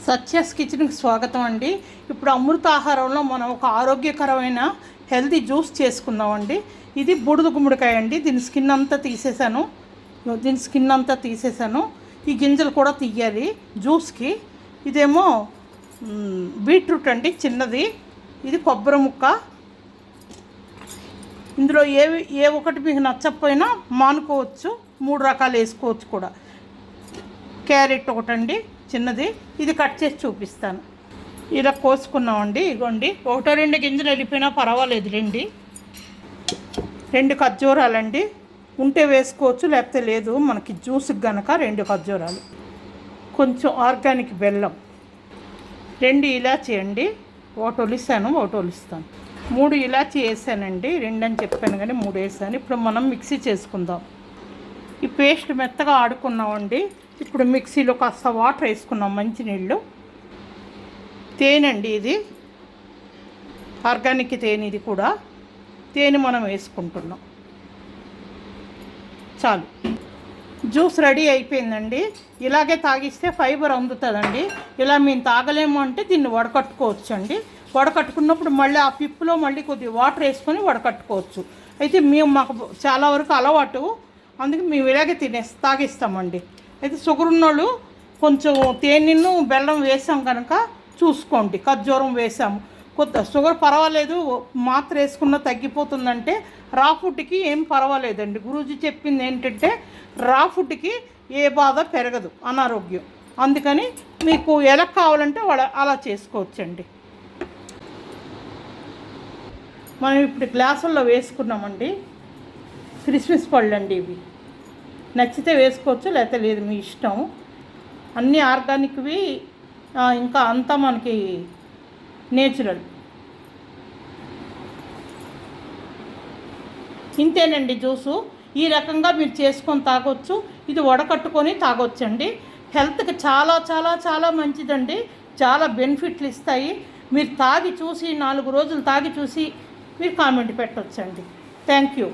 సత్యాస్ కిచెన్కి స్వాగతం అండి. ఇప్పుడు అమృత ఆహారంలో మనం ఒక ఆరోగ్యకరమైన హెల్తీ జ్యూస్ చేసుకుందామండి. ఇది బూడిద గుమ్మడికాయ అండి. దీని స్కిన్ అంతా తీసేసాను. ఈ గింజలు కూడా తీయాలి జ్యూస్కి. ఇదేమో బీట్రూట్ అండి, చిన్నది. ఇది కొబ్బరి ముక్క. ఇందులో ఏ ఒకటి మీకు నచ్చకపోయినా మానుకోవచ్చు, 3 రకాలు వేసుకోవచ్చు కూడా. క్యారెట్ ఒకటండి, చిన్నది. ఇది కట్ చేసి చూపిస్తాను. ఇలా కోసుకున్నామండి. ఇగోండి, 1-2 గింజలు వెళ్ళిపోయినా పర్వాలేదు రండి. 2 ఖర్జూరాలండి, ఉంటే వేసుకోవచ్చు, లేకపోతే లేదు. మనకి జ్యూస్కి గనక 2 ఖర్జూరాలు, కొంచెం ఆర్గానిక్ బెల్లం, 2 ఇలాచీ అండి. ఒకటి ఒలిసాను, ఒకటి ఒలుస్తాను. 3 ఇలాచీ వేసానండి. 2 అని చెప్పాను కానీ 3 వేసాను. ఇప్పుడు మనం మిక్సీ చేసుకుందాం. ఈ పేస్ట్ మెత్తగా ఆడుకున్నామండి. ఇప్పుడు మిక్సీలో కాస్త వాటర్ వేసుకున్నాం, మంచినీళ్ళు. తేనె అండి, ఇది ఆర్గానిక్ తేనె. ఇది కూడా తేనె మనం వేసుకుంటున్నాం. చాలు, జ్యూస్ రెడీ అయిపోయిందండి. ఇలాగే తాగిస్తే ఫైబర్ అందుతుందండి. ఇలా మేము తాగలేము అంటే దీన్ని వడకట్టుకోవచ్చు అండి. వడకట్టుకున్నప్పుడు మళ్ళీ ఆ పిప్పులో మళ్ళీ కొద్దిగా వాటర్ వేసుకొని వడకట్టుకోవచ్చు. అయితే మాకు చాలా వరకు అలవాటు, అందుకే మేము ఇలాగే తాగిస్తామండి. అయితే షుగర్ ఉన్నోళ్ళు కొంచెం తేనెను బెల్లం వేసాం కనుక చూసుకోండి. ఖర్జూరం వేసాము, కొత్త షుగర్ పర్వాలేదు, మాత్ర వేసుకున్న తగ్గిపోతుందంటే రా ఫుడ్కి ఏం పర్వాలేదండి. గురూజీ చెప్పింది ఏంటంటే రా ఫుడ్కి ఏ బాధ పెరగదు, అనారోగ్యం. అందుకని మీకు ఎలా కావాలంటే అలా చేసుకోవచ్చండి. మనం ఇప్పుడు గ్లాసుల్లో వేసుకున్నామండి. క్రిస్మస్ పళ్ళు అండి ఇవి. నచ్చితే వేసుకోవచ్చు, లేకపోతే లేదు, మీ ఇష్టం. అన్నీ ఆర్గానిక్వి, ఇంకా అంతా మనకి నేచురల్. ఇంతేనండి జ్యూసు. ఈ రకంగా మీరు చేసుకొని తాగొచ్చు. ఇది వడకట్టుకొని తాగొచ్చండి. హెల్త్కి చాలా చాలా చాలా మంచిదండి. చాలా బెనిఫిట్లు ఇస్తాయి. మీరు తాగి చూసి 4 రోజులు తాగి చూసి మీరు కామెంట్ పెట్టవచ్చండి. Thank you.